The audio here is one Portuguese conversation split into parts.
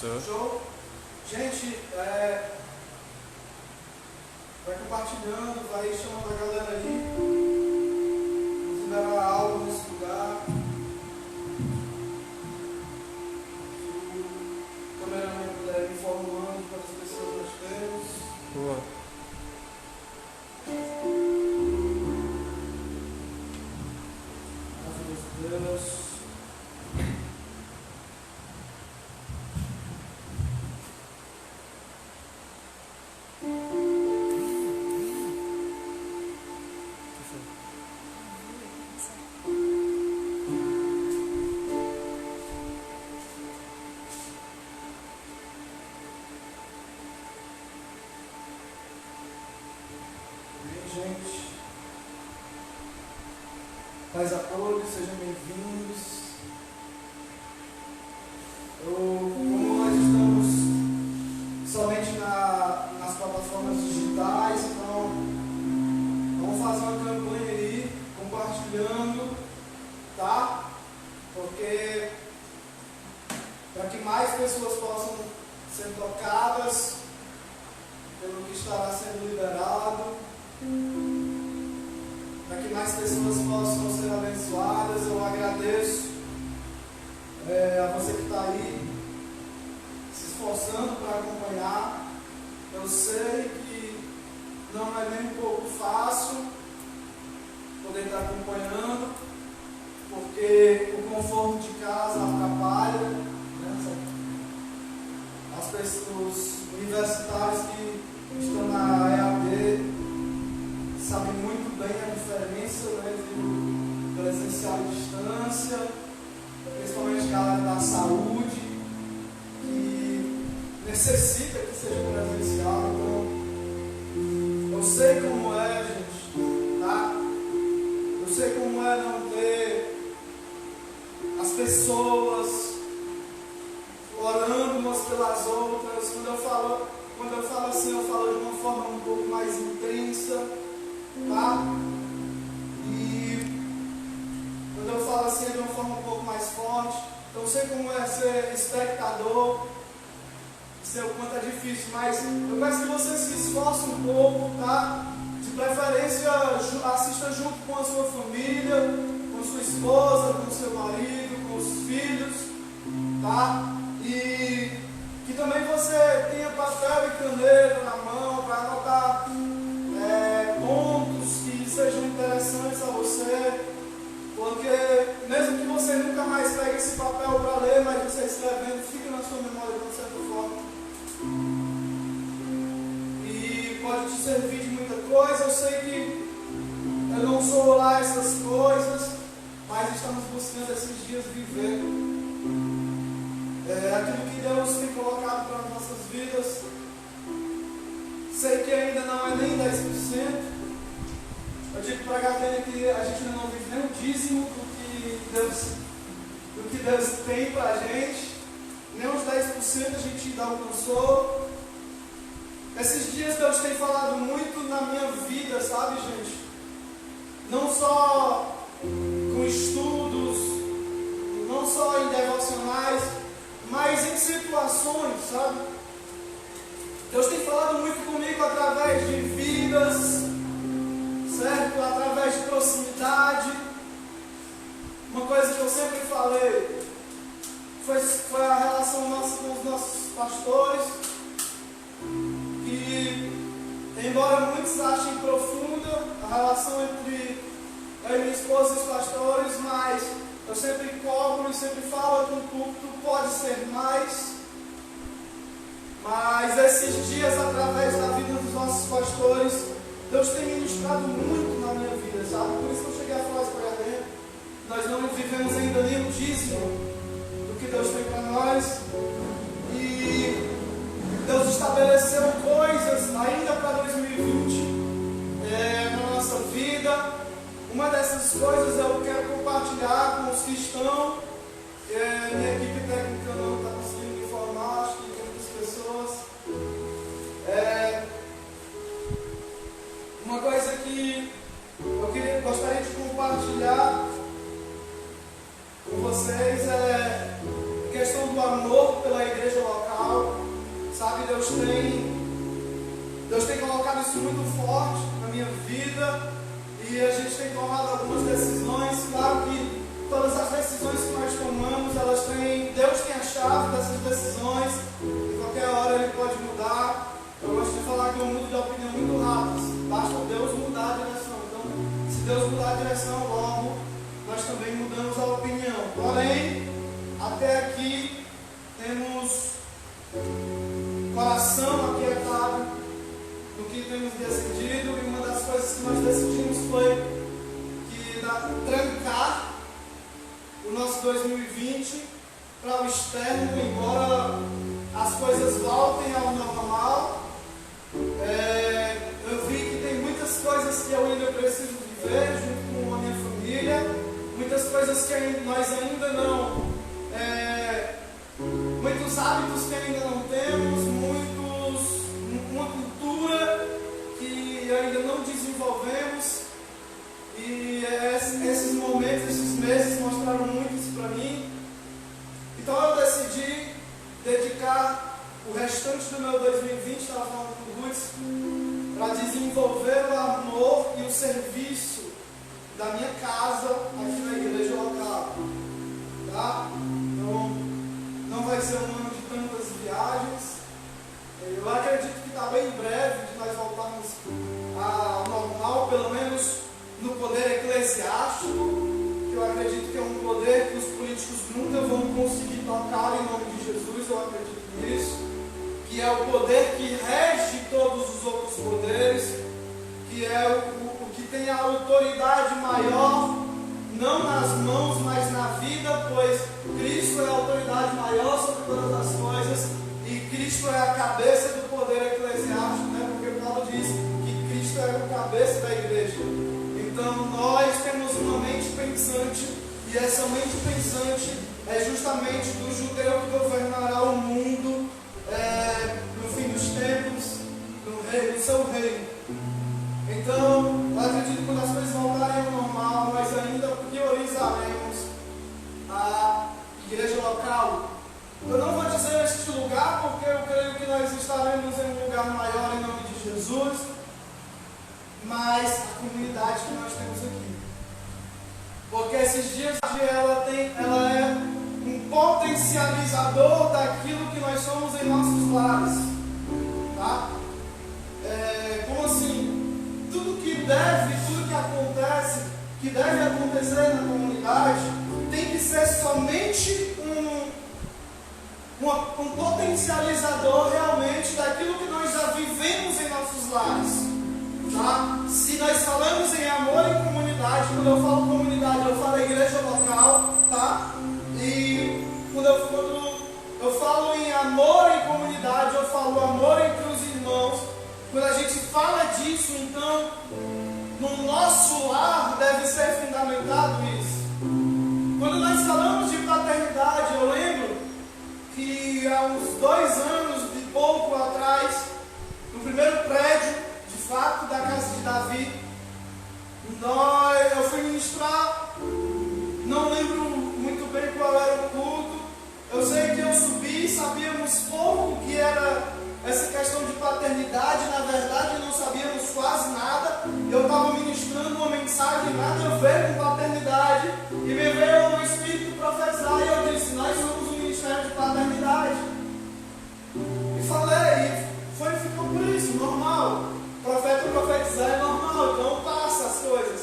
Show. Show? Gente, vai compartilhando, vai chamando a galera aí. Vamos liberar algo nesse lugar. Se o cameraman puder ir informando quantas pessoas nós temos. Boa. Deus. Gente, paz a todos, sejam bem-vindos. Como nós estamos somente nas plataformas digitais, então vamos fazer uma campanha aí, compartilhando, tá? Porque para que mais pessoas possam ser tocadas pelo que estará sendo liberado, para que mais pessoas possam ser abençoadas. Eu agradeço a você que está aí se esforçando para acompanhar. Eu sei que não é nem um pouco fácil poder estar acompanhando, porque o conforto de casa atrapalha, né? Os universitários que estão na EAD sabem muito bem a diferença, né, do presencial e distância, principalmente a galera da saúde, que necessita que seja presencial. Então, eu sei como é, gente, tá? Eu sei como é não ter as pessoas orando umas pelas outras. Quando eu falo assim, eu falo de uma forma um pouco mais intensa, tá? E quando eu falo assim é de uma forma um pouco mais forte. Então eu sei como é ser espectador, sei o quanto é difícil, mas eu peço que você se esforce um pouco, tá? De preferência, assista junto com a sua família, com sua esposa, com seu marido, com os filhos, tá? E que também você tenha papel e caneta na mão para anotar pontos que sejam interessantes a você, porque mesmo que você nunca mais pegue esse papel para ler, mas você escrevendo, fica na sua memória de uma certa forma. E pode te servir de muita coisa. Eu sei que eu não sou lá essas coisas, mas estamos buscando esses dias viver aquilo que Deus tem colocado para as nossas vidas. Sei que ainda não é nem 10%. Eu digo para a galera que a gente ainda não vive nem um dízimo do que Deus tem para a gente. Nem uns 10% a gente ainda alcançou. Esses dias Deus tem falado muito na minha vida, sabe, gente? Não só com estudos, não só em devocionais, mas em situações, sabe? Deus tem falado muito comigo através de vidas, certo? Através de proximidade. Uma coisa que eu sempre falei foi a relação nossa com os nossos pastores, que, embora muitos achem profunda a relação entre eu e minha esposa e os pastores, mas eu sempre cobro e sempre falo que o culto pode ser mais. Mas esses dias, através da vida dos nossos pastores, Deus tem ministrado muito na minha vida, sabe? Por isso que eu cheguei a falar isso para dentro. Nós não vivemos ainda nem o dízimo do que Deus tem para nós. E Deus estabeleceu coisas ainda para 2020 na nossa vida. Uma dessas coisas eu quero compartilhar com os que estão. Minha equipe técnica não está conseguindo me informar, acho que tem muitas pessoas. Uma coisa que eu gostaria de compartilhar com vocês é a questão do amor pela igreja local. local. Sabe, Deus tem colocado isso muito forte na minha vida. E a gente tem tomado algumas decisões. Claro que todas as decisões que nós tomamos, Deus tem a chave dessas decisões. Em qualquer hora Ele pode mudar. Eu gosto de falar que eu mudo de opinião muito rápido. Basta Deus mudar a direção. Então, se Deus mudar a direção logo, nós também mudamos a opinião. Porém, até aqui temos coração aquietado no que temos decidido. E uma das coisas que nós decidimos foi que trancar o nosso 2020 para o externo, embora as coisas voltem ao normal. Eu vi que tem muitas coisas que eu ainda preciso viver junto com a minha família, muitas coisas que nós ainda não, muitos hábitos que ainda não temos, uma cultura que ainda não desenvolvemos. E esses momentos, esses meses mostraram muito isso para mim. Então eu decidi dedicar o restante do meu 2020, estava falando com o Ruth, para desenvolver o amor e o serviço da minha casa aqui na igreja local. Tá? Então, não vai ser um ano de tantas viagens. Eu acredito que está bem breve de nós voltarmos ao normal, pelo menos no poder eclesiástico, que eu acredito que é um poder que os políticos nunca vão conseguir tocar em nome de Jesus. Eu acredito nisso, que é o poder que rege todos os outros poderes, que é o que tem a autoridade maior, não nas mãos, mas na vida, pois Cristo é a autoridade maior sobre todas as coisas, e Cristo é a cabeça do poder eclesiástico, né? Porque Paulo diz que Cristo é a cabeça da igreja. Então nós temos uma mente pensante, e essa mente pensante é justamente do judeu que governará o mundo no fim dos tempos, no seu reino. Então, eu acredito que quando as coisas voltarem ao normal, nós ainda priorizaremos a igreja local. Eu não vou dizer este lugar, porque eu creio que nós estaremos em um lugar maior em nome de Jesus, mas a comunidade que nós temos aqui. Porque esses dias ela é um potencializador daquilo que nós somos em nossos lares. Tá? Como assim? Tudo que acontece, que deve acontecer na comunidade, tem que ser somente um potencializador realmente daquilo que nós já vivemos em nossos lares. Tá? Se nós falamos em amor e comunidade, quando eu falo comunidade, eu falo igreja local, tá? E quando eu falo em amor e comunidade, eu falo amor entre os irmãos. Quando a gente fala disso, então, no nosso lar deve ser fundamentado isso. Quando nós falamos de paternidade, eu lembro que há uns 2 anos e pouco atrás, no primeiro prédio, de fato, da casa de Davi, eu fui ministrar, não lembro muito bem qual era o culto. Eu sei que eu subi, sabíamos pouco que era essa questão de paternidade, na verdade não sabíamos quase nada. Eu estava ministrando uma mensagem nada a ver com paternidade, e me veio o Espírito profetizar, e eu disse: nós somos um ministério de paternidade. E falei, ficou por isso, normal. Profeta profetizar é normal, então passa as coisas.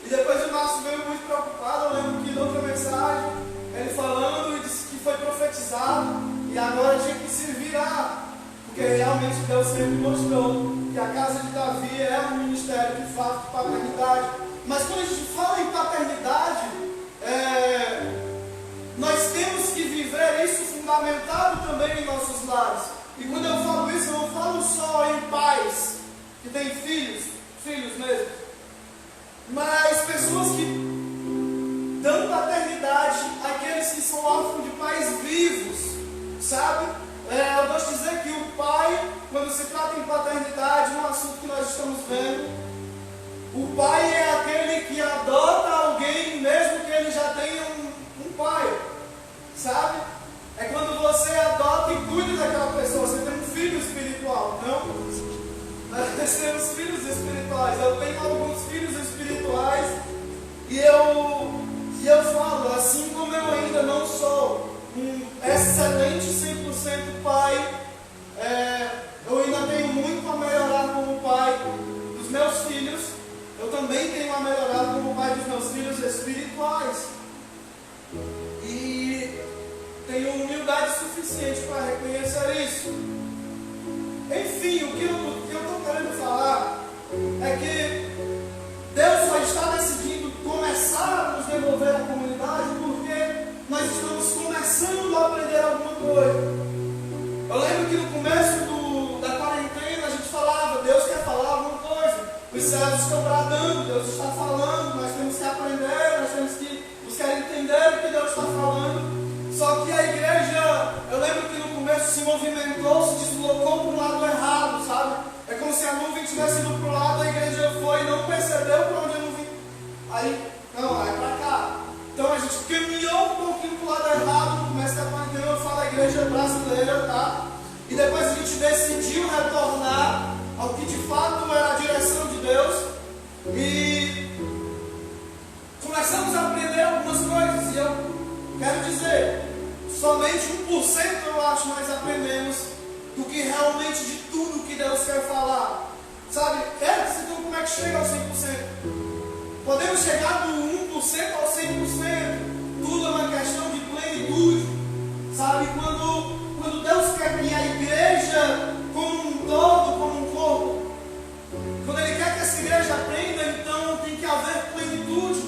E depois o Márcio veio muito preocupado. Eu lembro que em outra mensagem, ele falando e disse que foi profetizado e agora tinha que se virar, porque realmente Deus sempre mostrou que a casa de Davi é um ministério de fato de paternidade. Mas quando a gente fala em paternidade, nós temos que viver isso fundamentado também em nossos lares. E quando eu falo isso, eu não falo só em pais que têm filhos mesmo, mas pessoas que dão paternidade àqueles que são órfãos de pais vivos, sabe? Eu gosto de dizer que o pai, quando se trata em paternidade, um assunto que nós estamos vendo, o pai é aquele que adota alguém, mesmo que ele já tenha um pai, sabe? É quando você adota e cuida daquela pessoa. Você tem um filho espiritual, não? Nós temos filhos espirituais. Eu tenho alguns filhos espirituais e eu falo, assim como eu ainda não sou um excelente 100% pai, eu ainda tenho muito a melhorar como pai dos meus filhos. Eu também tenho a melhorar como pai dos meus filhos espirituais. E tenho humildade suficiente para reconhecer isso. Enfim, o que eu estou querendo falar é que Deus só está decidindo começar a nos devolver a comunidade porque nós estamos começando a aprender alguma coisa. Eu lembro que no começo da quarentena a gente falava, Deus quer falar alguma coisa, os céus estão bradando, Deus está falando, nós temos que aprender, nós temos que buscar entender o que Deus está falando. Só que a igreja, eu lembro que no começo se movimentou, se deslocou para o lado errado, sabe? É como se a nuvem tivesse ido para o lado, a igreja foi e não percebeu para onde a nuvem. Aí, não, é para cá. Então a gente caminhou um pouquinho para o lado errado no começo da quarentena, eu falo a igreja brasileira, tá? E depois a gente decidiu retornar ao que de fato era a direção de Deus. E começamos a aprender algumas coisas. E eu quero dizer, somente 1% eu acho nós aprendemos do que realmente de tudo que Deus quer falar. Sabe? Então como é que chega ao 100%? Podemos chegar do 1% ao 100%. Tudo é uma questão de plenitude. Sabe? Quando Deus quer que a igreja como um todo, como um corpo, quando Ele quer que essa igreja aprenda, então tem que haver plenitude.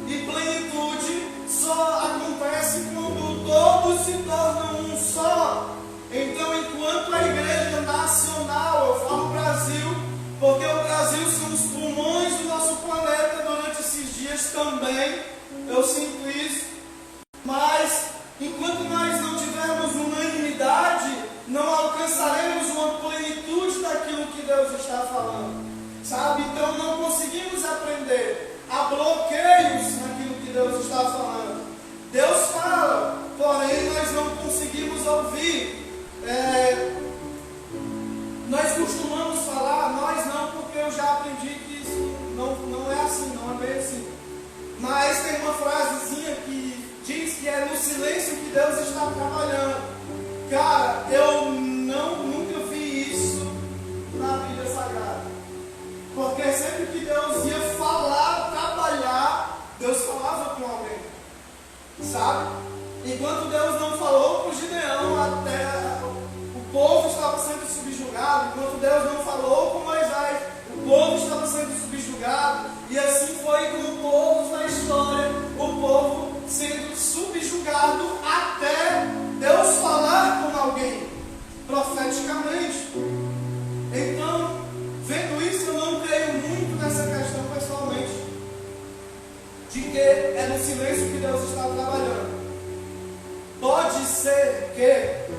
E plenitude só acontece quando todos se tornam um só. Então, enquanto a igreja nacional, eu falo Brasil, porque o Brasil são os pulmões do nosso planeta durante esses dias também, eu sinto isso. Mas, enquanto nós não tivermos unanimidade, não alcançaremos uma plenitude daquilo que Deus está falando. Sabe? Então, não conseguimos aprender. Há bloqueios naquilo que Deus está falando. Deus fala, porém nós não conseguimos ouvir. Nós costumamos falar, nós não, porque eu já aprendi que isso não é assim, não é bem assim. Mas tem uma frasezinha que diz que é no silêncio que Deus está trabalhando. Cara, eu nunca vi isso na Bíblia Sagrada. Porque sempre que Deus ia falar, trabalhar, Deus falava com alguém. Sabe? Enquanto Deus não falou para o Gideão, até o povo estava sendo subjugado. Enquanto Deus não falou com Moisés, o povo estava sendo subjugado. E assim foi com todos na história, o povo sendo subjugado até Deus falar com alguém, profeticamente. Então, vendo isso, eu não creio muito nessa questão pessoalmente, de que é no silêncio que Deus está trabalhando. Pode ser que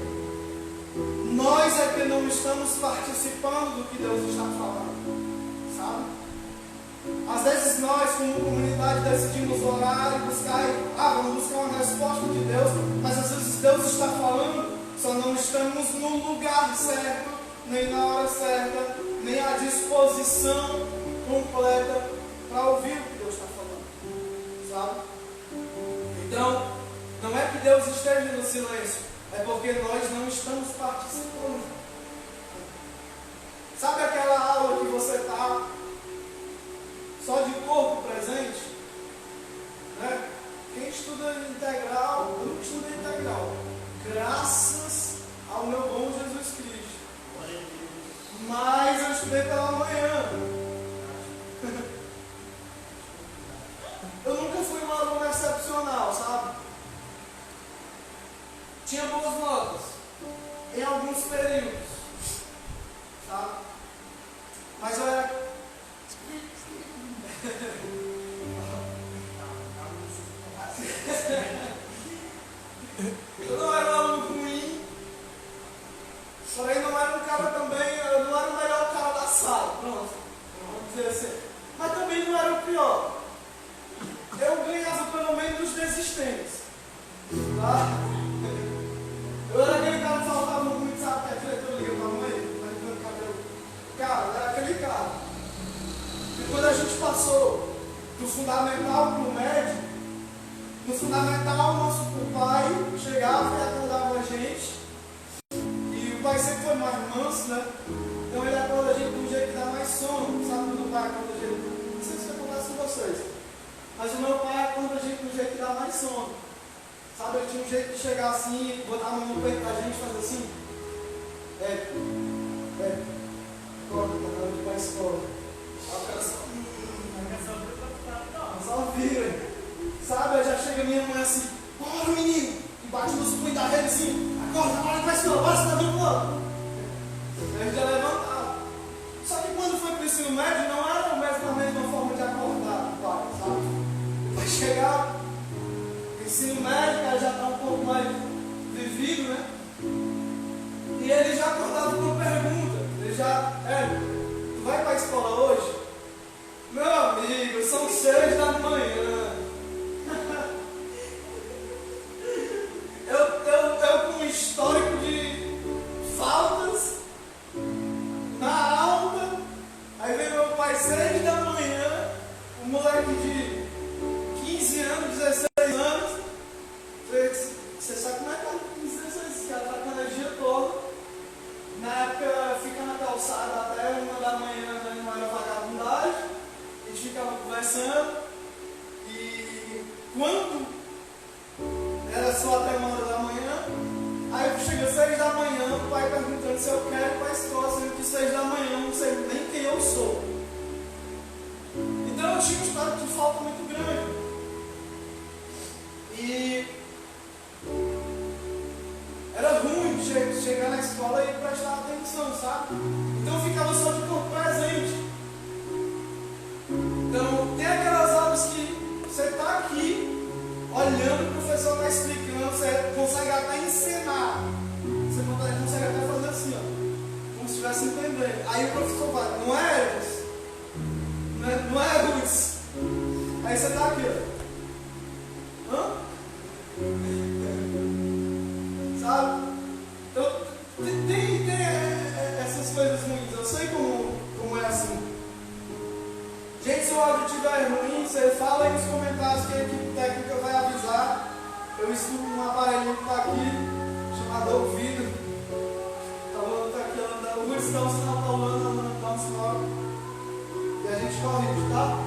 nós é que não estamos participando do que Deus está falando, sabe? Às vezes nós, como comunidade, decidimos orar e buscar, vamos buscar uma resposta de Deus, mas às vezes Deus está falando, só não estamos no lugar certo, nem na hora certa, nem à disposição completa para ouvir o que Deus está falando, sabe? Então, não é que Deus esteja no silêncio, é porque nós não estamos participando. Sabe aquela aula que você está só de corpo presente? Né? Quem estuda integral, eu não estudo integral, graças ao meu bom Jesus Cristo. Mas eu estudei pela manhã. Eu nunca fui um aluno excepcional, sabe? Tinha boas notas em alguns períodos, sabe? Mas eu era... eu não era um aluno ruim, porém não era um cara também, eu não era o melhor cara da sala, pronto, vamos dizer assim. Mas também não era o pior. Eu ganhava pelo menos os desistentes, tá? Eu era aquele cara que faltava muito passou do fundamental para o médio. No fundamental, nosso pai chegava e acordava a gente. E o pai sempre foi mais manso, né? Então ele acorda a gente de um jeito que dá mais sono. Sabe quando o pai acorda a gente? Não sei se isso acontece com vocês. Mas o meu pai acorda a gente de um jeito que dá mais sono. Sabe, ele tinha um jeito de chegar assim, botar a mão no peito da gente e fazer assim. Acorda, tá na hora de ir para a escola. Aí o cara só vira. Sabe, aí já chega minha mãe assim, bora menino! E bate nos punhos da rede assim, acorda, bora para a escola, bora, você tá vendo logo. Aí a gente já levantava. Só que quando foi para o ensino médio, não era a mesma forma de acordar do pai, sabe? Vai chegar, ensino médio, o cara já está um pouco mais vivido, né? E ele já acordava com uma pergunta. Ele já, tu vai para a escola hoje? Meu amigo, são 6 da manhã. Eu com um histórico de faltas na aula. Aí vem meu pai 6 da manhã, um moleque de 15 anos, 16 anos. Você sabe como é que é 15, 16? Esse cara tá com a energia toda. Na época, fica na calçada até 1 da manhã, não era vagabundagem. A gente ficava conversando. E quando era só até 1 da manhã, aí chega 6 da manhã, o pai perguntando se eu quero ir para a escola, sendo que 6 da manhã eu não sei nem quem eu sou. Então eu tinha um estado de falta muito grande. E era ruim chegar na escola e prestar atenção, sabe? Então eu ficava só de corpo presente. Então tem aquelas aulas que você está aqui, olhando, o professor está explicando, você consegue até ensinar. Você consegue até fazer assim, ó, como se estivesse entendendo. Aí o professor vai, não é isso? Não é isso? Aí você está aqui, ó. Hã? Sabe? Então, tem essas coisas ruins. Eu sei como é assim. Gente, se o áudio estiver ruim, você fala aí nos comentários que a equipe técnica vai avisar. Eu escuto um aparelhinho que está aqui, chamado ouvido. Está aqui andando, o estão sinal está andando sinal. E a gente corrige, tá?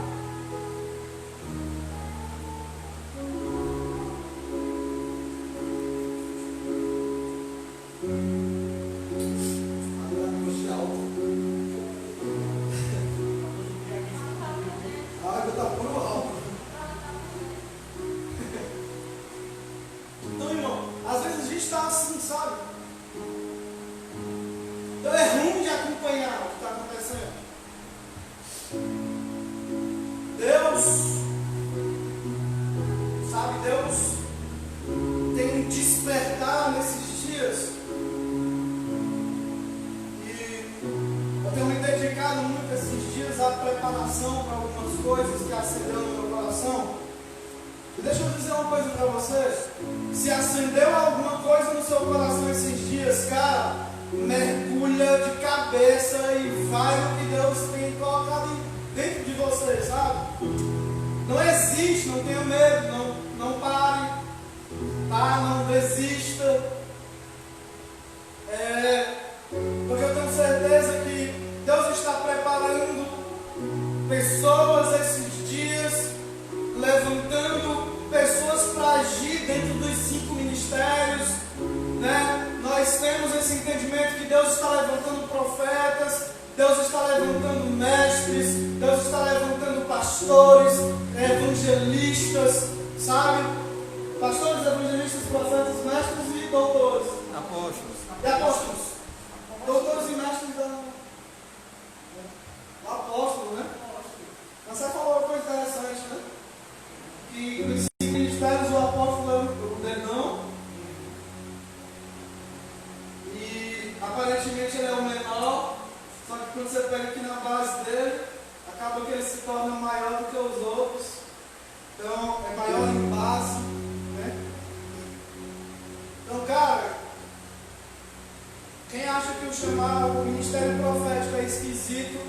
O ministério profético é esquisito,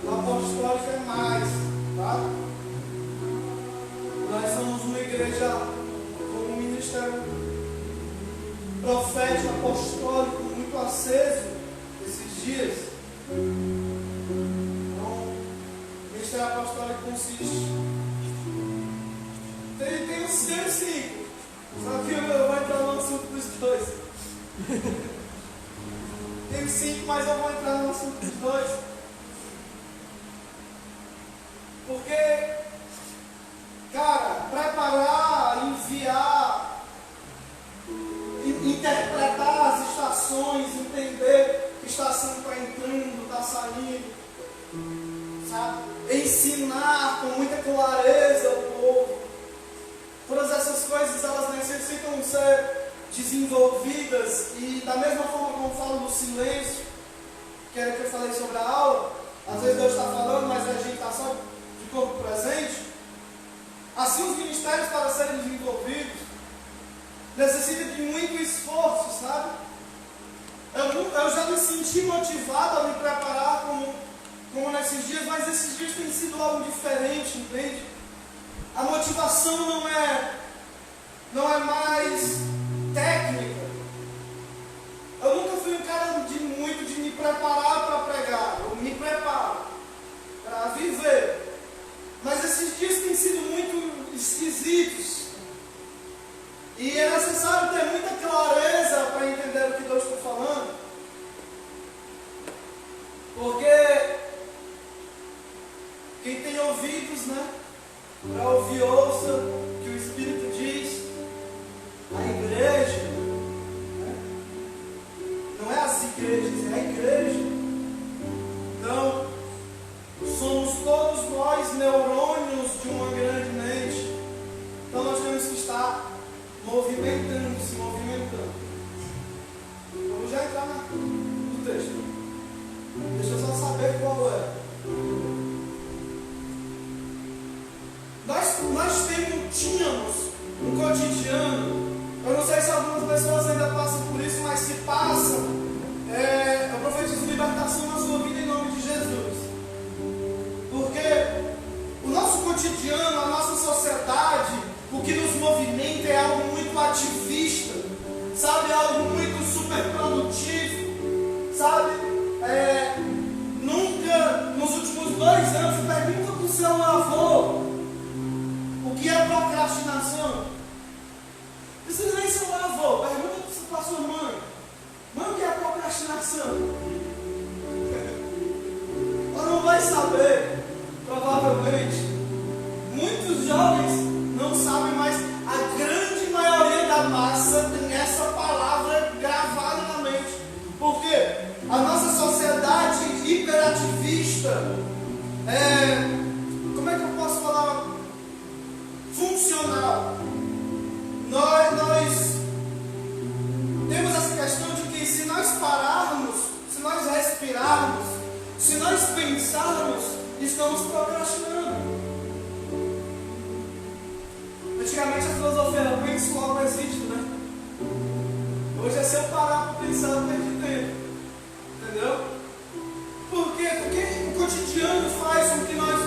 o apostólico é mais, tá? igreja como um ministério profético, apostólico, muito aceso esses dias. Então, o ministério apostólico consiste. Tem os 5. Só que eu vou entrar no assunto dos 2. Tem 5, mas eu vou entrar no assunto dos 2. Porque, cara, preparar, enviar, interpretar as estações, entender que estação está entrando, está saindo, sabe? Ensinar com muita clareza ao povo. Todas essas coisas, elas necessitam ser desenvolvidas. E da mesma forma como eu falo do silêncio, que era o que eu falei sobre a aula, às vezes Deus está falando, mas a gente está só de corpo presente. Assim, os ministérios, para serem desenvolvidos, necessitam de muito esforço, sabe? Eu já me senti motivado a me preparar como nesses dias, mas esses dias tem sido algo diferente, entende? A motivação não é mais técnica. Eu nunca fui um cara de me preparar para pregar. Eu me preparo para viver. Mas esses dias têm sido muito esquisitos. E é necessário ter muita clareza para entender o que Deus está falando. Porque quem tem ouvidos, né, para ouvir, ouça o que o Espírito diz. A igreja, né, não é as igrejas, é a igreja. Então, somos todos nós neurônios de uma grande mente. Então nós temos que estar se movimentando. Eu vou já entrar no texto. Deixa eu só saber qual é. Nós tínhamos um cotidiano. Eu não sei se algumas pessoas ainda passam por isso, mas se passam, eu profetizo libertação na sua vida em nome de Jesus. Porque o nosso cotidiano, a nossa sociedade, o que nos movimenta é algo muito ativista, sabe? Algo muito super produtivo, sabe? Nunca, nos últimos 2 anos, pergunta para o seu avô o que é procrastinação. Não precisa nem ser o avô, pergunta para a sua mãe. Mãe, o que é procrastinação? Ela não vai saber, provavelmente. Muitos jovens não sabem, mas a grande maioria da massa tem essa palavra gravada na mente. Por quê? A nossa sociedade hiperativista, como é que eu posso falar? Funcional. Nós temos essa questão de que se nós pararmos, se nós respirarmos, se nós pensarmos, estamos procrastinando. Antigamente a filosofia era penso logo existe, né? Hoje é se eu parar para pensar, eu perdi tempo. Entendeu? Por quê? Porque o cotidiano faz com que nós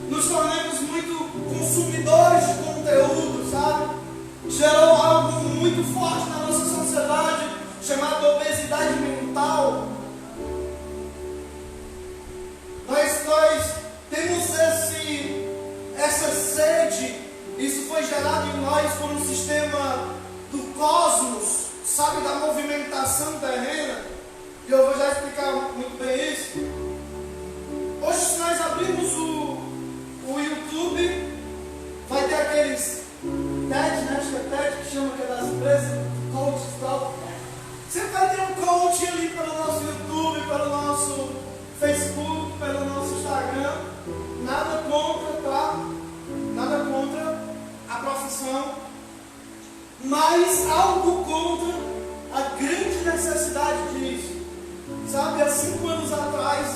nos tornemos muito consumidores de conteúdo, sabe? Gerou algo muito forte na nossa sociedade, chamado obesidade mental. Nós temos essa sede. Isso foi gerado em nós por um sistema do cosmos, sabe, da movimentação terrena. E eu vou já explicar muito bem isso. Hoje, se nós abrirmos o YouTube, vai ter aqueles TED, né? Acho que é TED que chama aquelas empresas, coaches e tal. Sempre vai ter um coach ali pelo nosso YouTube, pelo nosso Facebook, pelo nosso Instagram. Nada contra, tá? Nada contra a profissão, mas algo contra a grande necessidade disso. Sabe, há 5 anos atrás,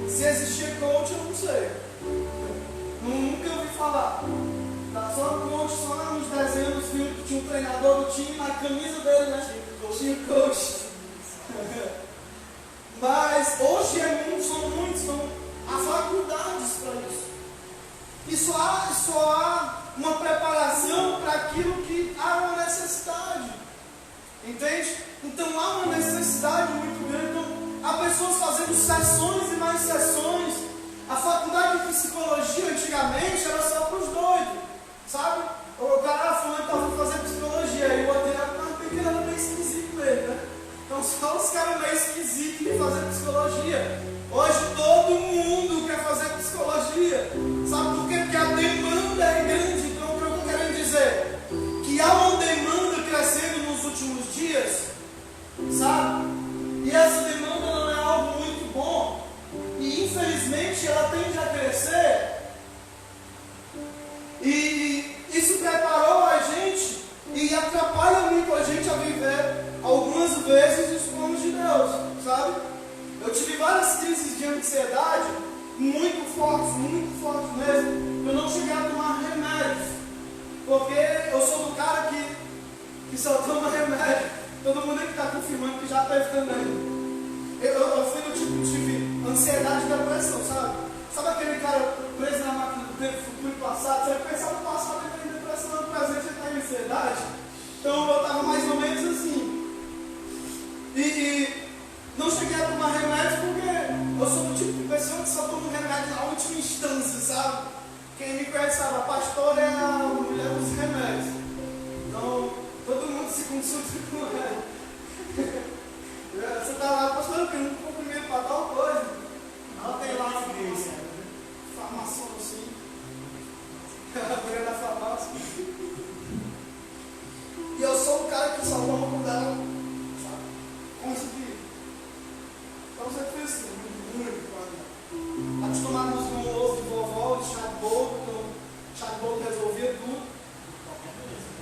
se existia coach, eu não sei. Nunca ouvi falar. Tá só coach, só nos desenhos dos filmes que tinha um treinador do time na camisa dele, né? Tinha coach. Mas hoje são há faculdades para isso. E só há uma preparação Entende? Então há uma necessidade muito grande. Então, há pessoas fazendo sessões e mais sessões. A faculdade de psicologia antigamente era só para os doidos, sabe? O cara fulano estava fazendo psicologia, e o outro era meio esquisito mesmo, né? Então só os caras meio esquisitos que fazem psicologia. Hoje todo mundo quer fazer psicologia. Sabe por quê? Porque a demanda é grande. Então o que eu estou querendo dizer? Que há uma demanda crescendo nos últimos dias, sabe? E essa demanda não é algo muito bom. E infelizmente ela tende a crescer. E isso preparou a gente e atrapalha muito a gente a viver algumas vezes os planos de Deus, sabe? Eu tive várias crises de ansiedade muito fortes mesmo. Eu não cheguei a tomar remédios, porque eu sou do cara que só toma remédio. Todo mundo aqui está confirmando que já teve também. Eu fui do tipo que tive ansiedade e depressão, sabe? Sabe aquele cara preso na máquina do tempo, futuro e passado? Você pensa no passado e tem depressão, no presente e está em ansiedade. Então eu estava mais ou menos assim. E não cheguei a tomar remédio porque eu sou do tipo de pessoa que só toma remédio na última instância, sabe? Quem me conhece sabe, a pastora é a mulher dos remédios. Então todo mundo se consulta com ela. Você está lá, pastor, eu quero um comprimento para tal coisa. Ela tem lá uma farmação assim. A mulher da farmácia. E eu sou um cara que só toma por dela, sabe? Como isso aqui. Então você fez isso, muito. Acostumado com o ovo de vovó, de chá de bolo, então chá de bolo resolvia tudo.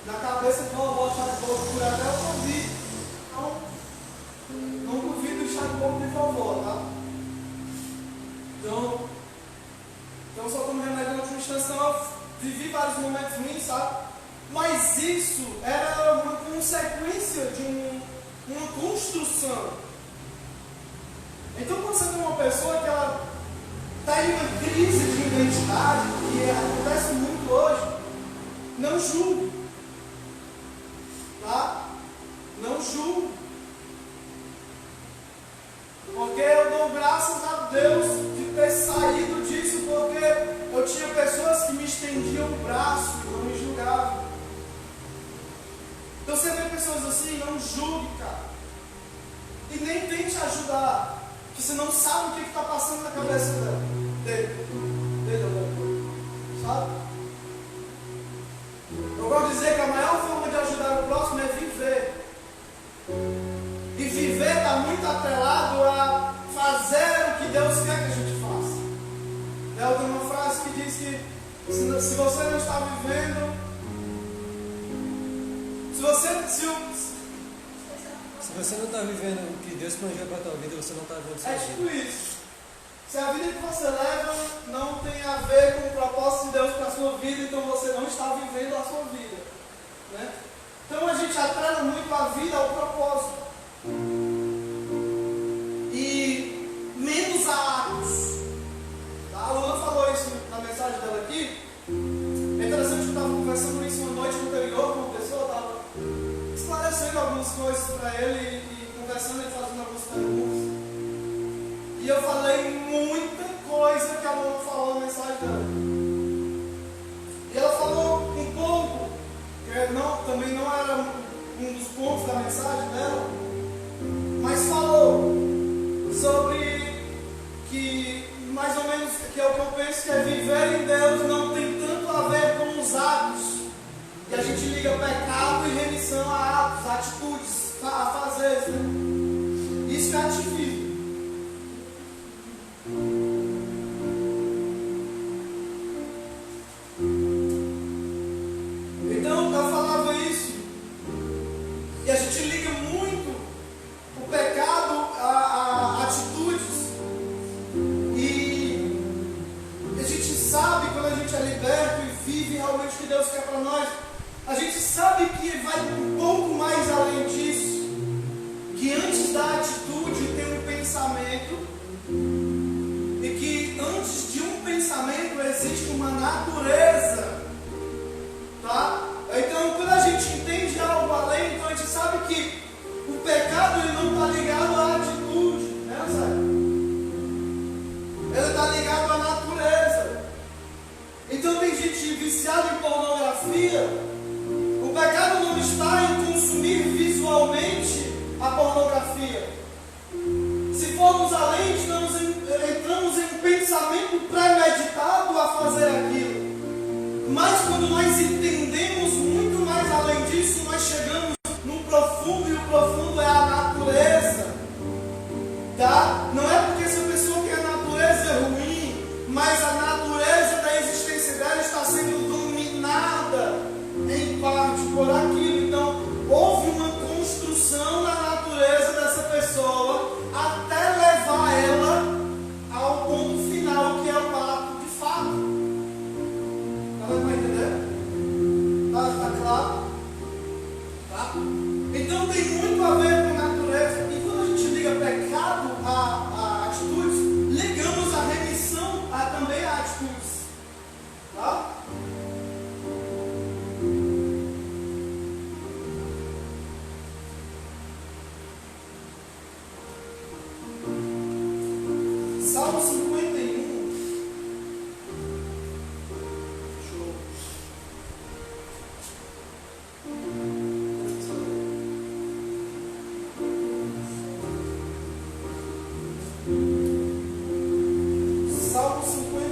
Na cabeça de vovó, chá de bolo por até eu ouvi. Então, não duvido o chá de bolo de vovó, tá? Então só tomo remédio na última instância. Então eu vivi vários momentos ruins, sabe? Mas isso era uma consequência de uma construção. Então quando você tem uma pessoa que ela está em uma crise de identidade, que acontece muito hoje, não julgue. Tá? Não julgue. Porque eu dou graças a Deus de ter saído disso, porque eu tinha pessoas que me estendiam o braço e não me julgavam. Então você vê pessoas assim, não julgue, cara. E nem tente ajudar, porque você não sabe o que está passando na cabeça dele, sabe? Eu gosto de dizer que a maior forma de ajudar o próximo é viver. E viver está muito atrelado a fazer o que Deus quer que a gente faça. Eu tenho uma frase que diz que se você não está vivendo, se você não está vivendo o que Deus planejou para a tua vida, você não está vivendo sua vida. É tipo isso. Se a vida que você leva não tem a ver com o propósito de Deus para a sua vida, então você não está vivendo a sua vida, né? Então a gente atrela muito a vida ao propósito. E menos a atos. Tá? A Luna falou isso na mensagem dela aqui. É interessante que eu estava conversando isso uma noite anterior com uma pessoa, estava esclarecendo algumas coisas para ele e conversando e fazendo algumas perguntas. E eu falei muita coisa que a Luna falou na mensagem dela. E ela falou um pouco, que também não era um dos pontos da mensagem dela, mas falou sobre que, mais ou menos, que é o que eu penso que é viver em Deus não tem tanto a ver com os atos. E a gente liga pecado e remissão a atos, a atitudes, a fazer, né? Isso é ativismo. Então eu falava isso. E a gente liga muito o pecado a atitudes. E a gente sabe quando a gente é liberto e vive realmente o que Deus quer para nós. A gente sabe que vai um pouco mais além disso. Que antes da atitude tem um pensamento. E que antes de um pensamento existe uma natureza. Tá? Então quando a gente entende algo além, então a gente sabe que pornografia. O pecado não está em consumir visualmente a pornografia. Se formos além, entramos em um pensamento premeditado a fazer aquilo. Mas quando nós entendemos muito mais além disso, nós chegamos no profundo, e o profundo é a natureza. Tá? Não é porque essa pessoa tem a natureza é ruim, mas a natureza da existência dela está sendo dominada em parte por aquilo. Então, houve uma construção na natureza dessa pessoa até levar ela ao ponto final, que é o pacto de fato. Está dando para entender? Está claro? Tá? Então tem muito a ver com a natureza. E quando a gente liga pecado a atitudes, ligamos a remissão também a atitudes. Tá? Salmo 51. Show. Salmo 51.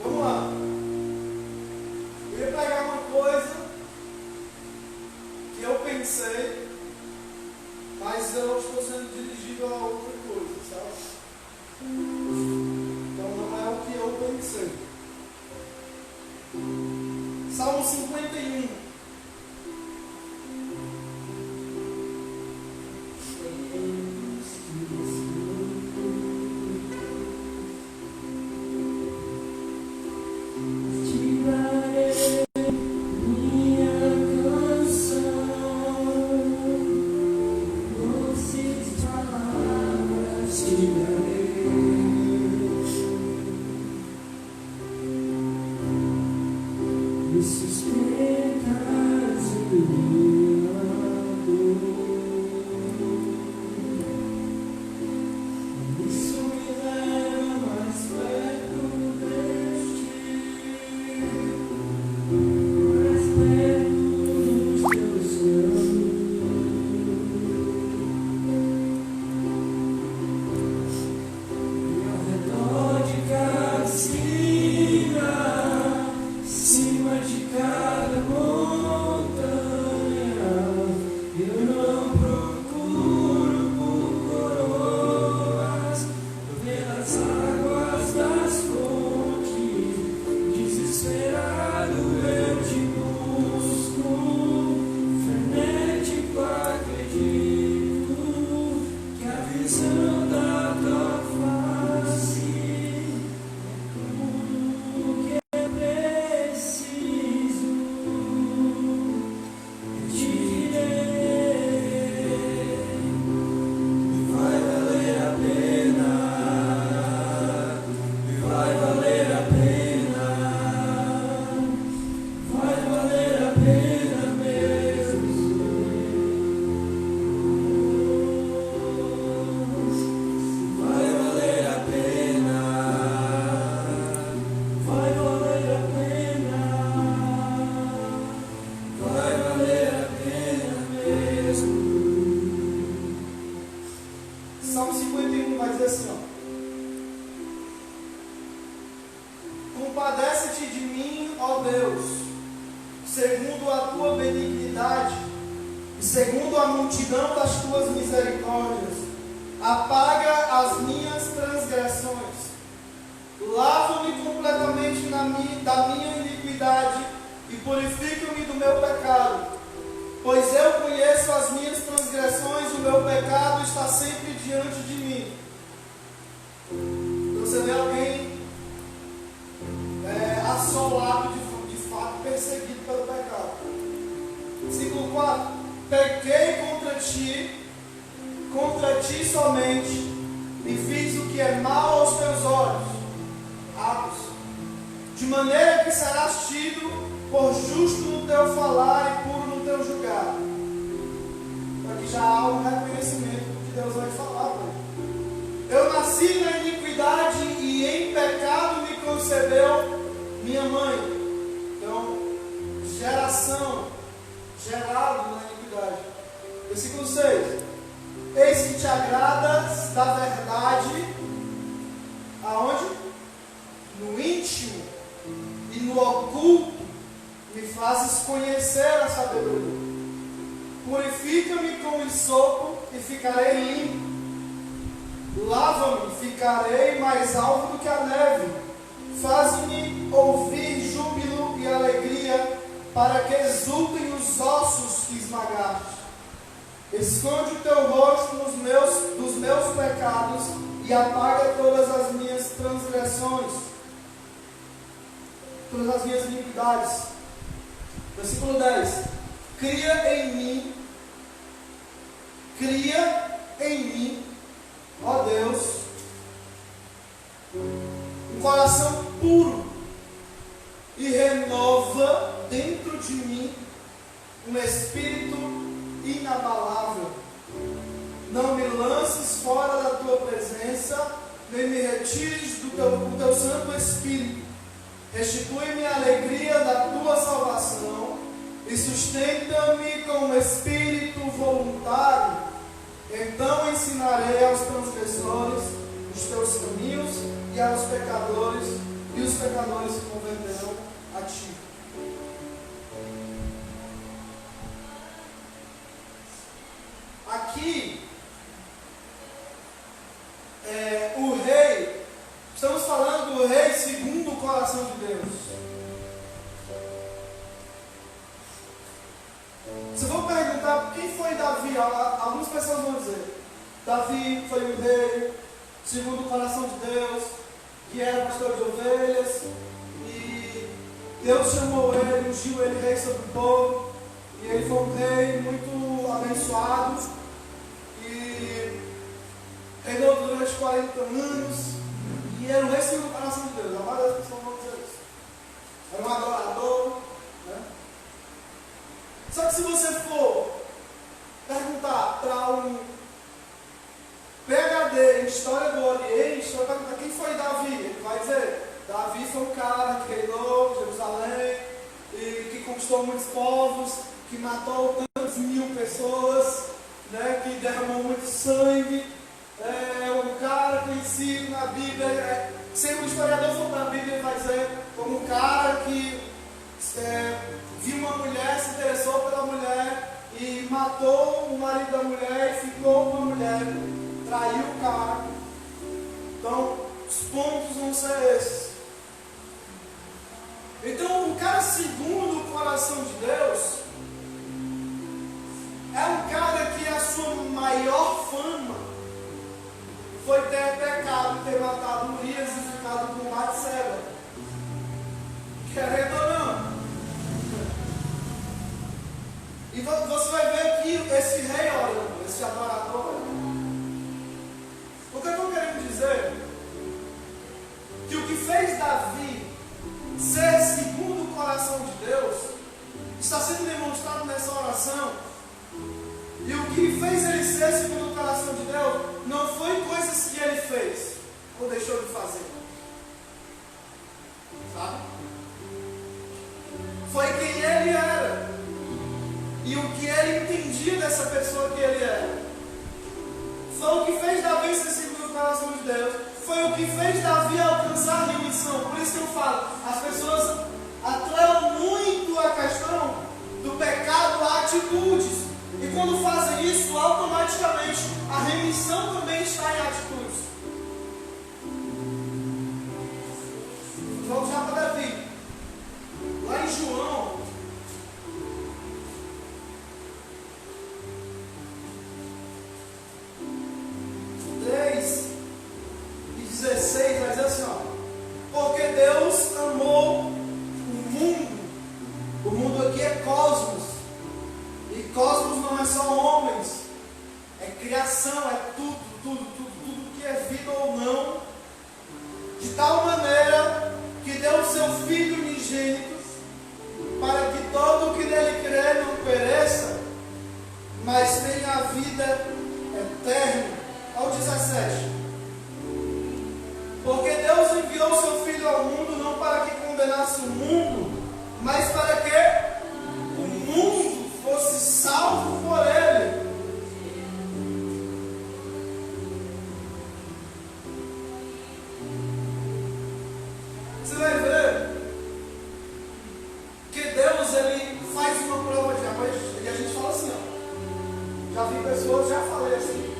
Vamos lá. Eu ia pegar uma coisa que eu pensei, mas eu estou sendo dirigido a outra coisa, sabe? Então não é o que eu pensei. Salmo 51. Salmo 51 vai dizer assim, ó: compadece-te de mim, ó Deus, segundo a tua benignidade e segundo a multidão das tuas misericórdias. Apaga as minhas transgressões, lava-me completamente da minha iniquidade e purifica-me do meu pecado. Pois eu conheço as minhas transgressões, o meu pecado está sempre diante de mim. Então você vê alguém contra ti somente, e fiz o que é mal aos teus olhos, atos, de maneira que serás tido por justo no teu falar e puro no teu julgar. Aqui já há um reconhecimento do que Deus vai falar para ele. Eu nasci na iniquidade e em pecado me concebeu minha mãe. Então, geração, gerado na iniquidade. Versículo 6. Eis que te agradas da verdade, aonde? No íntimo e no oculto, me fazes conhecer a sabedoria. Purifica-me com hisopo e ficarei limpo. Lava-me, ficarei mais alvo do que a neve. Faz-me ouvir júbilo e alegria, para que exultem os ossos que esmagaste. Esconde o teu rosto dos meus pecados e apaga todas as minhas transgressões, todas as minhas iniquidades. Versículo 10. Cria em mim, ó Deus, um coração puro e renova dentro de mim um espírito inabalável. Não me lances fora da tua presença, nem me retires do teu Santo Espírito. Restitui-me a alegria da tua salvação e sustenta-me com um espírito voluntário. Então ensinarei aos transgressores os teus caminhos e aos pecadores, e os pecadores se converterão a ti. Aqui, o rei, estamos falando do rei segundo o coração de Deus. Se eu vou perguntar quem foi Davi, algumas pessoas vão dizer: Davi foi um rei segundo o coração de Deus, que era pastor de ovelhas, e Deus chamou ele, ungiu ele rei sobre o povo, e ele foi um rei muito abençoado. Reinou durante 40 anos e era um rei segundo o coração de Deus. A maioria das pessoas vão dizer isso. Era um adorador, né? Só que se você for perguntar para um PhD em História do Oriente, você vai perguntar quem foi Davi, ele vai dizer: Davi foi um cara que reinou Jerusalém e que conquistou muitos povos, que matou tantas mil pessoas, né, que derramou muito sangue. É um cara conhecido na Bíblia, se o historiador for para a Bíblia, ele vai dizer como um cara que viu uma mulher, se interessou pela mulher e matou o marido da mulher e ficou com a mulher, traiu o cara. Então, os pontos vão ser esses. Então, o cara segundo o coração de Deus é um cara que a sua maior fama foi ter pecado, ter matado Urias e ficado com Batseba. Querendo ou não? E você vai ver aqui esse rei orando, esse adorador. O que eu estou querendo dizer? Que o que fez Davi ser segundo o coração de Deus está sendo demonstrado nessa oração. E o que fez ele ser segundo o coração de Deus não foi coisas que ele fez ou deixou de fazer, sabe? Foi quem ele era e o que ele entendia dessa pessoa que ele era. Foi o que fez Davi ser segundo o coração de Deus. Foi o que fez Davi alcançar a remissão. Por isso que eu falo, as pessoas atrelam muito a questão do pecado a atitudes. E quando fazem isso, automaticamente a remissão também está em atitudes. Vamos já para Davi. Lá em João, e 16, vai dizer assim, ó: porque Deus amou o mundo aqui é cosmos, e cosmos não é só homens, criação é tudo que é vida ou não, de tal maneira que deu o seu Filho unigênito, para que todo o que nele crê não pereça, mas tenha a vida eterna. Ao 17. Porque Deus enviou o seu Filho ao mundo não para que condenasse o mundo, mas para que o mundo fosse salvo por ele. Você vai ver que Deus ele faz uma prova de amor, e a gente fala assim, ó. Já vi pessoas, já falei assim,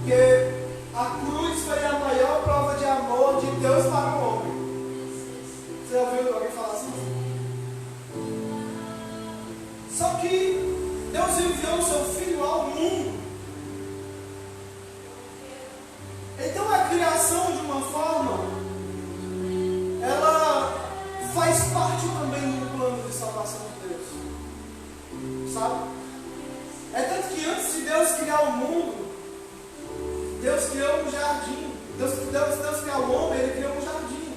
que a cruz foi a maior prova de amor de Deus para o homem. Você já ouviu alguém falar assim? Só que Deus enviou o seu Filho ao mundo. Então a criação, de uma forma, ela faz parte também do plano de salvação de Deus. Sabe? É tanto que antes de Deus criar o mundo, Deus criou um jardim. Deus criou o homem, ele criou um jardim.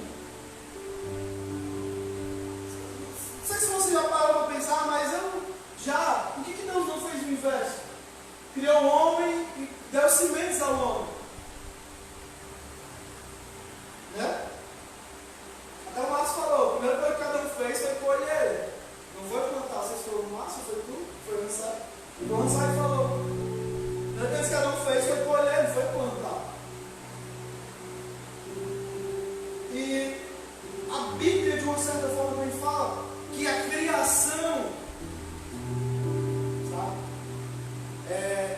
Não sei se você já parou para pensar, mas por que Deus não fez o inverso? Criou o homem e deu sementes ao homem. Né? Até o Márcio falou, a primeira coisa que cada um fez foi colher. Não foi plantar, vocês foram o Márcio, foi tu? Foi lançar. O Gonçalo falou. A primeira coisa que cada um fez foi colher, não foi plantar. E a Bíblia, de uma certa forma, também fala que a criação, sabe,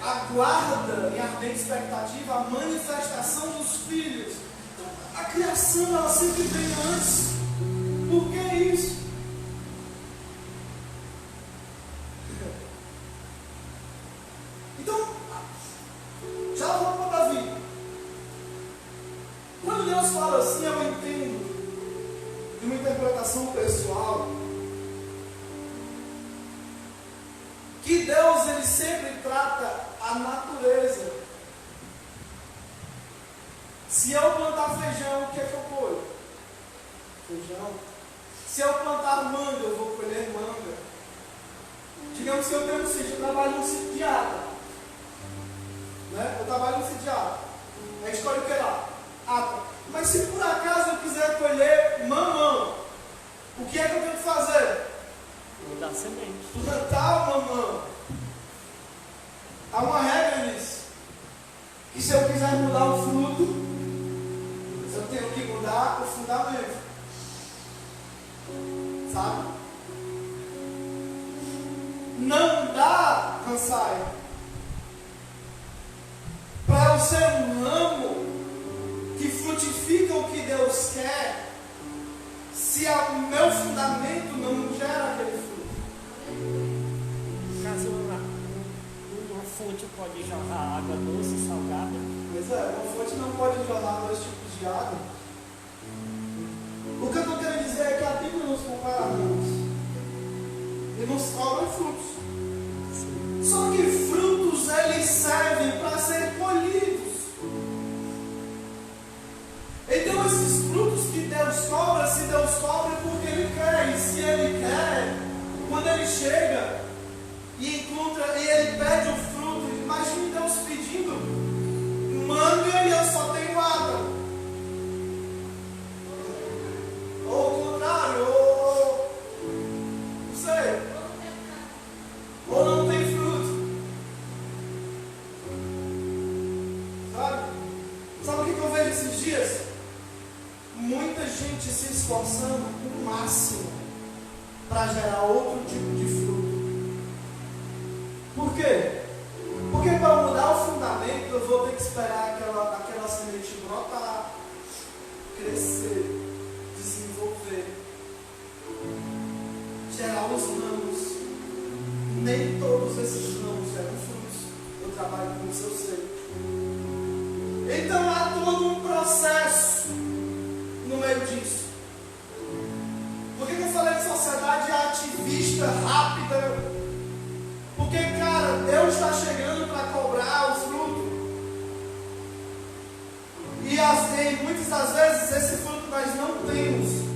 aguarda em ardente expectativa a manifestação dos filhos. Então, a criação, ela sempre vem antes. Por que isso? Então, já vou para Davi. Quando Deus fala assim, eu entendo de uma interpretação pessoal que Deus ele sempre trata a natureza. Se eu plantar feijão, o que é que eu colho? Feijão. Se eu plantar manga, eu vou colher manga. Digamos que eu tenho um sítio, eu trabalho num sítio de água. Né? Eu trabalho num sítio de água. A gente colhe o que lá? Água. Mas se por acaso eu quiser colher mamão, o que é que eu tenho que fazer? Mudar semente. Plantar o mamão. Há uma regra nisso. Que se eu quiser mudar o fruto, eu tenho que mudar o fundamento. Sabe? Não dá cansaio. Para eu ser um ramo que frutifica o que Deus quer, se o meu fundamento não gera aquele fruto. Caso uma fonte pode jorrar água doce, salgada. Pois é, uma fonte não pode jorrar dois tipos de água. O que eu estou querendo dizer é que a Bíblia nos compara ramos e nos cobra frutos. Só que frutos eles servem para ser colhidos. Então esses frutos que Deus cobra, se Deus cobra é porque Ele quer. E se Ele quer, quando Ele chega e encontra, e Ele pede o fruto, imagine Deus pedindo manga e eu só tenho água. Ou o contrário, ou não sei. Ou não tem fruto. Sabe o que eu vejo esses dias? Muita gente se esforçando o máximo para gerar outro tipo de fruto. Por quê? Porque para mudar o fundamento eu vou ter que esperar aquela semente brotar, crescer, desenvolver, gerar os ramos. Nem todos esses ramos geram frutos. Eu trabalho com isso, eu sei. Então há todo um processo no meio disso. Por que eu falei que sociedade é ativista, rápida? Porque, cara, Deus está chegando para cobrar o fruto. muitas das vezes esse fruto nós não temos.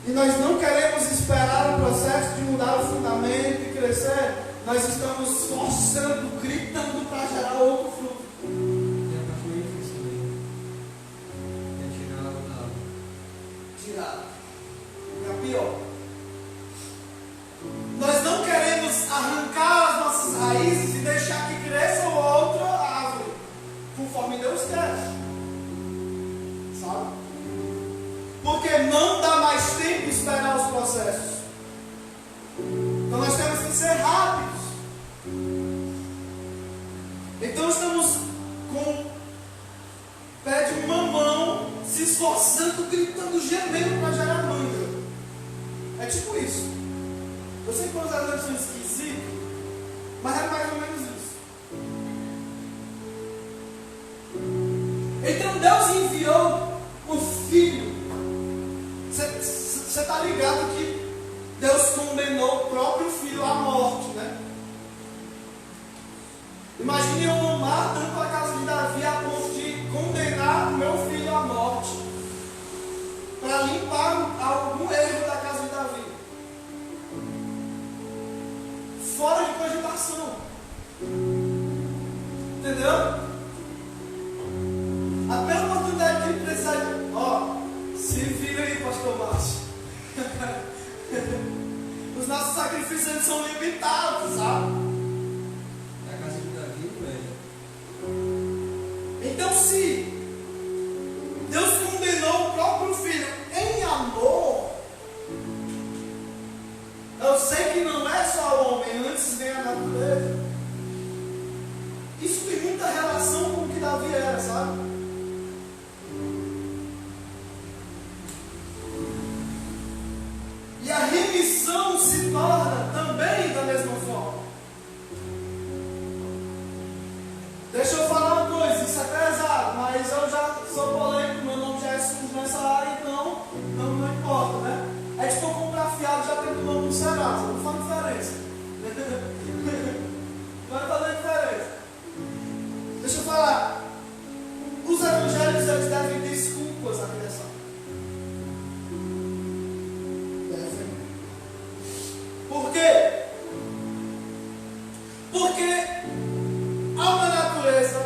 E nós não queremos esperar o processo de mudar o fundamento e crescer. Nós estamos forçando, gritando para gerar outro fruto. E a parte meio difícil também. É tirar a água. Tirar. É a pior. Nós não queremos arrancar as nossas raízes e deixar que cresça outra árvore, conforme Deus quer. Sabe? Porque não dá mais tempo esperar os processos. Então nós temos que ser rápidos. Então estamos com o pé de mamão, se esforçando, gritando, gemendo para gerar manga. É tipo isso. Eu sei que os exemplos são esquisitos, mas é mais ou menos isso. Então Deus enviou o Filho. Você está ligado que Deus condenou o próprio Filho à morte, né? Imagine eu amar tanto a casa de Davi a ponto de condenar o meu filho à morte para limpar algum erro da casa de Davi. Fora de cogitação. Entendeu? A primeira oportunidade que ele precisar de... Se vira aí, pastor Márcio. Os nossos sacrifícios eles são limitados, sabe? É a casa de Davi, velho. Então, se Deus condenou o próprio filho em amor, eu sei que não é só o homem, antes vem a natureza. Isso tem muita relação com o que Davi era, sabe? E a remissão se torna também da mesma forma. Deixa eu falar uma coisa, isso é pesado, mas eu já sou polêmico, meu nome já é sujo nessa área, então não importa, né? É tipo eu comprar fiado já tendo o nome do Serasa, não faz diferença. Não vai fazer diferença. Deixa eu falar. Os evangélicos eles devem desculpas à criação. Por quê? Porque há uma natureza,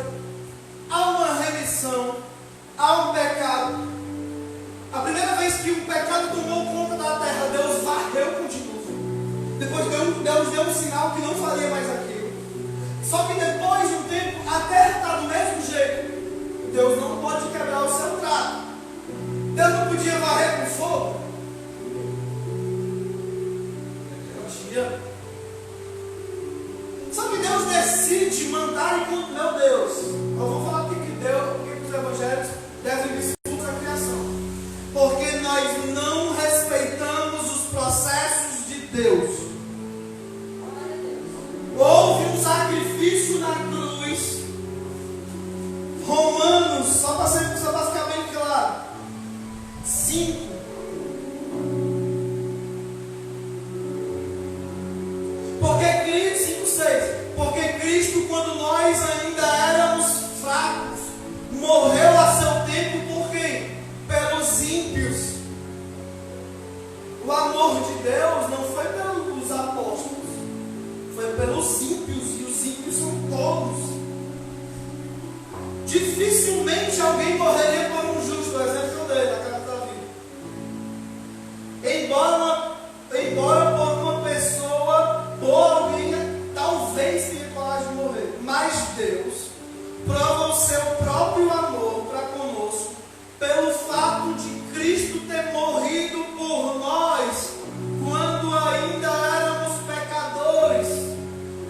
há uma remissão, há um pecado. A primeira vez que o pecado tomou conta da terra, Deus varreu com dilúvio. Depois Deus deu um sinal que não faria mais aquilo. Só que depois de um tempo, a terra está do mesmo jeito. Deus não pode quebrar o seu trato. Deus não podia varrer com fogo. Só que Deus decide mandar enquanto meu Deus. Eu vou falar o que os evangélicos devem discutir a criação. Porque nós não respeitamos os processos de Deus. Houve um sacrifício na cruz. Romanos, só para ficar bem claro, 5. Porque Cristo, quando nós ainda éramos fracos, morreu a seu tempo por quem? Pelos ímpios. O amor de Deus não foi pelos apóstolos, foi pelos ímpios, e os ímpios são todos. Dificilmente alguém morreria por um justo, o exemplo dele, na casa da vida. Embora por uma pessoa boa, alguém talvez tenha coragem de morrer, mas Deus prova o seu próprio amor para conosco pelo fato de Cristo ter morrido por nós quando ainda éramos pecadores.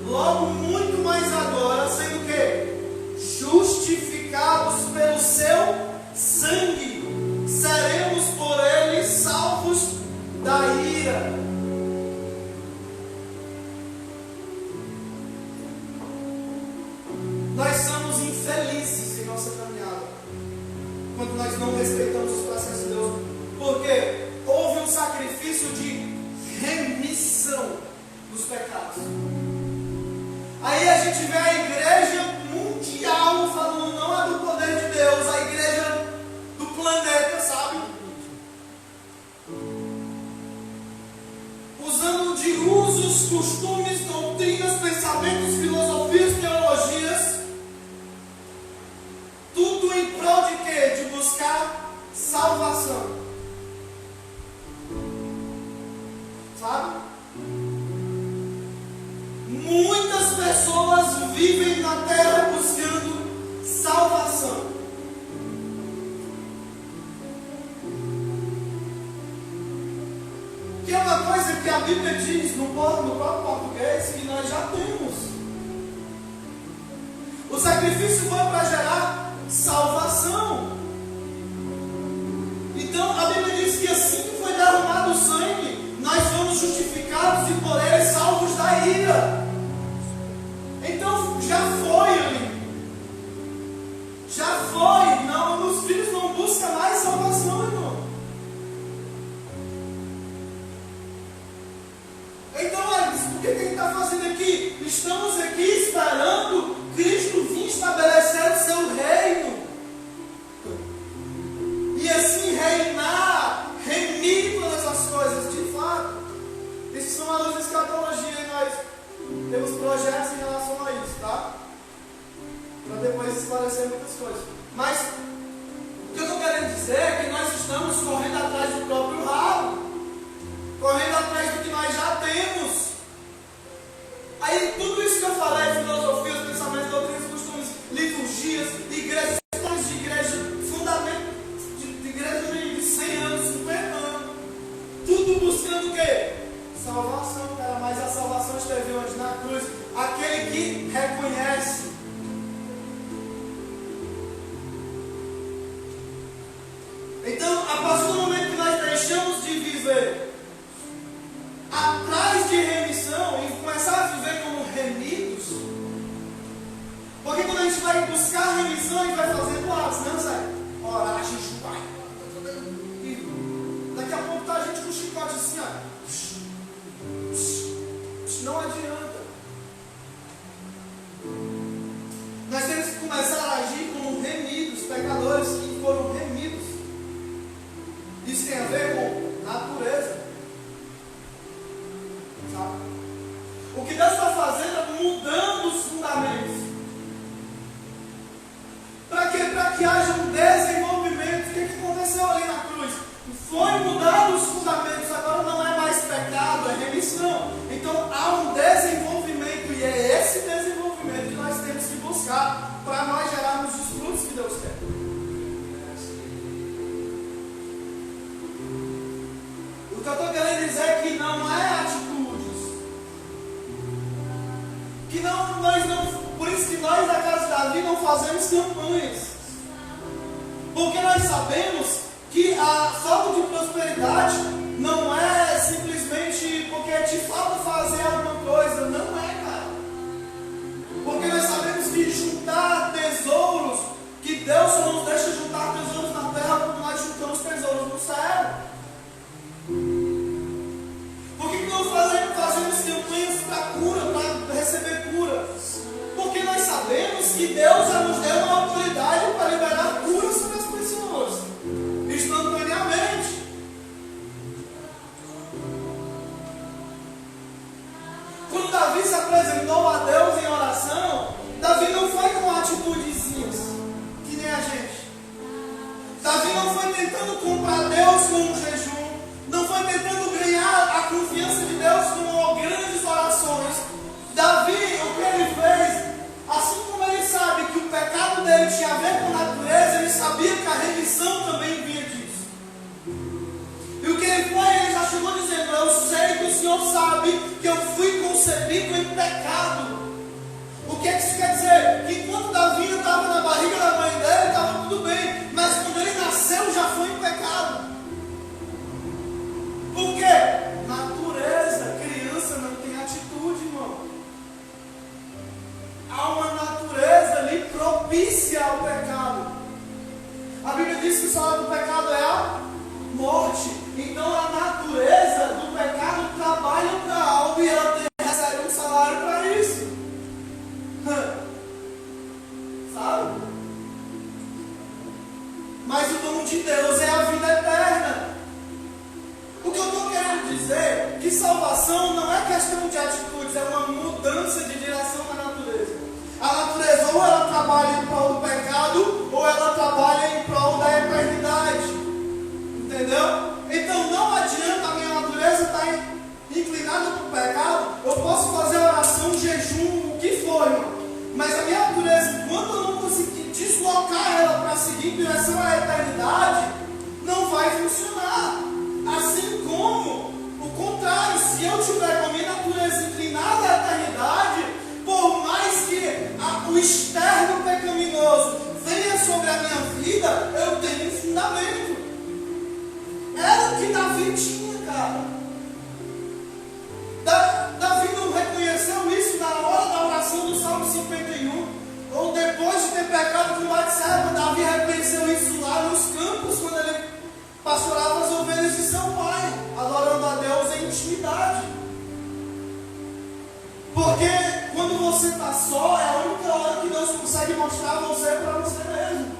Logo, muito mais agora, sendo que justificados pelo seu sangue, seremos por ele salvos da ira. Nós somos infelizes em nossa caminhada quando nós não respeitamos os processos de Deus, porque houve um sacrifício de remissão dos pecados. Aí a gente vê a igreja mundial falando não é do poder de Deus, a igreja na terra buscando salvação. Que é uma coisa que a Bíblia diz no próprio português que nós já temos. O sacrifício foi para gerar salvação. Então a Bíblia diz que assim que foi derramado o sangue, nós fomos justificados e por ele salvos da ira. Então já foi ali. Já foi. Não, os filhos não buscam mais salvação, irmão. Então, o que a gente está fazendo aqui? Estamos aqui esperando Cristo vir estabelecer o seu reino. E assim reinar, remir todas as coisas, de fato. Isso são a luz da escatologia e nós temos projetos em relação a isso, tá? Para depois esclarecer muitas coisas. Mas, o que eu estou querendo dizer é que nós estamos correndo atrás do próprio rabo. Correndo atrás do que nós já temos. Aí tudo isso que eu falei, filosofias, pensamentos, doutrinas, costumes, liturgias, igrejas, de igreja, fundamento de igreja de 100 anos, 50 anos, tudo buscando o quê? Salvação, cara, mas a salvação esteve onde? Na cruz. Aquele que reconhece. Então, a partir do momento que nós deixamos de viver atrás de remissão e começar a viver como remidos, porque quando a gente vai buscar remissão, a gente vai fazendo atos, não, Zé? Orar, a gente vai. E daqui a pouco tá a gente com o chicote assim, ó. Não adianta. Nós temos que começar a agir como remidos, pecadores que foram remidos. Isso tem a ver com natureza. O que Deus está fazendo é mudando os fundamentos. Para quê? Para que haja um desenvolvimento. O que aconteceu ali na cruz? Foi mudado os fundamentos. Agora não é mais pecado, é remissão. Então há um desenvolvimento. E é esse desenvolvimento que nós temos que buscar para nós gerarmos os frutos que Deus quer. O que eu estou querendo dizer é que não é atitudes. Que nós não, por isso que nós da Casa de Davi não fazemos campanhas. Porque nós sabemos que a falta de prosperidade não é simplesmente porque te falta fazer alguma coisa. Não é, cara. Porque nós sabemos que juntar tesouros, que Deus só nos deixa juntar tesouros na terra quando nós juntamos tesouros no céu. Por que não fazemos campanhas para cura, para receber cura? Porque nós sabemos que Deus já nos deu uma autoridade para liberar cura sobre as pessoas, instantaneamente. Quando Davi se apresentou a Deus em oração, Davi não foi com atitudezinhas, que nem a gente. Davi não foi tentando comprar Deus com um jejum, não foi tentando ganhar a confiança de Deus com grandes orações. Davi, o que ele fez, assim como ele sabe que o pecado dele tinha a ver com a natureza, ele sabia que a remissão também vinha disso. E o que ele foi, ele já chegou dizendo: eu sei que o Senhor sabe que eu fui concebido em pecado. O que isso quer dizer? Que enquanto Davi estava na barriga da mãe dele, estava tudo bem, mas quando ele nasceu já foi em pecado. Por quê? Natureza. Criança não tem atitude, irmão. Há uma natureza ali propícia ao pecado. A Bíblia diz que o salário do pecado é a morte. Então a natureza do pecado trabalha para algo e ela recebe um salário para isso. Sabe? Mas o dom de Deus é a vida eterna. O que eu estou querendo dizer é que salvação não é questão de atitudes, é uma mudança de direção na natureza. A natureza ou ela trabalha em prol do pecado, ou ela trabalha em prol da eternidade. Entendeu? Então não adianta a minha natureza estar inclinada para o pecado. Eu posso fazer oração, jejum, o que for, irmão. Mas a minha natureza, enquanto eu não conseguir deslocar ela para seguir em direção à eternidade, não vai funcionar. Assim como o contrário, se eu tiver com a minha natureza inclinada à eternidade, por mais que o externo pecaminoso venha sobre a minha vida, eu tenho um fundamento. Era o que Davi tinha, cara. Davi não reconheceu isso na hora da oração do Salmo 51, ou depois de ter pecado com Batseba. Davi reconheceu isso lá nos campos, quando ele pastorava as ovelhas de seu pai, adorando a Deus em intimidade. Porque quando você está só, é a única hora que Deus consegue mostrar você para você mesmo.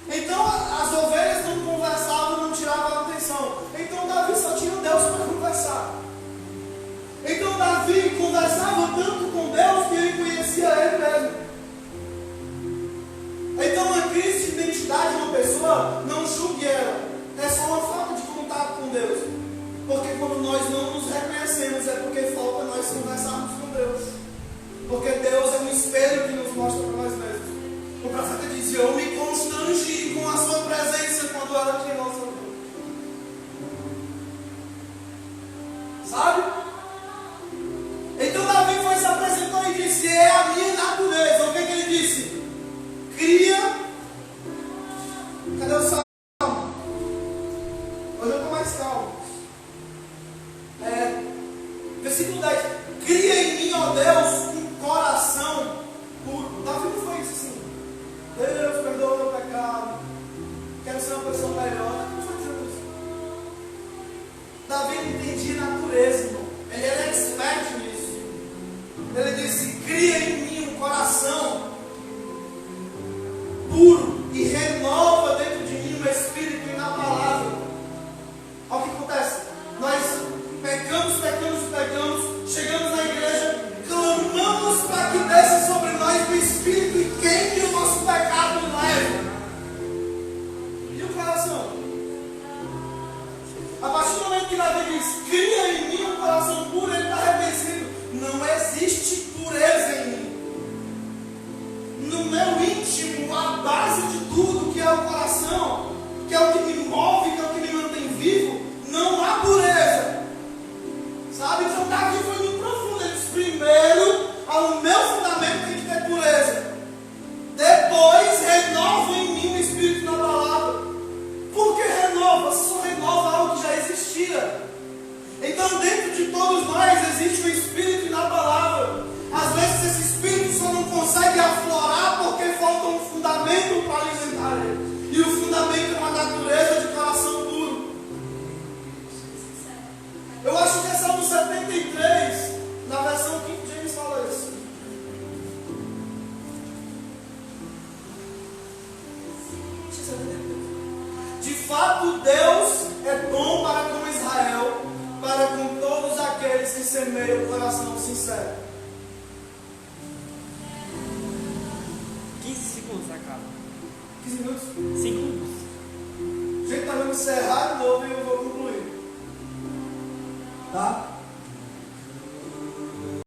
Então as ovelhas não conversavam, não tiravam atenção. Então Davi só tinha Deus para conversar. Então Davi conversava tanto com Deus que ele conhecia ele mesmo. Então a crise de identidade de uma pessoa, não julgue ela. É só uma falta de contato com Deus. Porque quando nós não nos reconhecemos, é porque falta nós conversarmos com Deus. Porque Deus é um espelho que nos mostra para nós mesmos. O profeta dizia: eu me constrangi com a sua presença quando ela tinha nossa vida. Sabe? Então Davi foi se apresentou e disse: é a minha natureza. O que ele disse? Cria. Cadê o salmo? Hoje eu estou mais calmo. Versículo 10: cria em mim, ó Deus, um coração puro. Davi não foi isso assim: Deus, perdoa o meu pecado, quero ser uma pessoa melhor. Davi não foi dizendo isso. Davi entendia a natureza, irmão. Ele era expert nisso. Ele disse: cria em mim um coração puro e renova dentro de mim um espírito inabalável. Olha o que acontece. Nós pecamos, chegamos na igreja, clamamos para que desça sobre nós o Espírito e queime o nosso pecado leve. E o coração? A partir do momento que Davi diz: cria em mim um coração puro, ele está reconhecendo: não existe pureza em mim. No meu íntimo, a base de tudo, que é o coração, que é o que me move, que é o que me mantém vivo, não há pureza. Sabe? Então Davi foi muito profundo. Ele disse: primeiro, ao meu fundamento tem que ter pureza. Depois, renova em mim o espírito inabalável. Por que renova? Você só renova algo que já existia. Então dentro de todos nós existe um espírito inabalável. Às vezes esse espírito só não consegue aflorar porque falta um fundamento para alimentar ele. E o fundamento é uma natureza de coração puro. Eu acho que é Salmo 73, na versão King James, fala isso. De fato, Deus é bom para com Israel, para com todos aqueles que semeiam o coração sincero. 15 segundos, acaba. 15 minutos? 5 minutos. A gente está vendo encerrar de novo e eu vou concluir. Tá?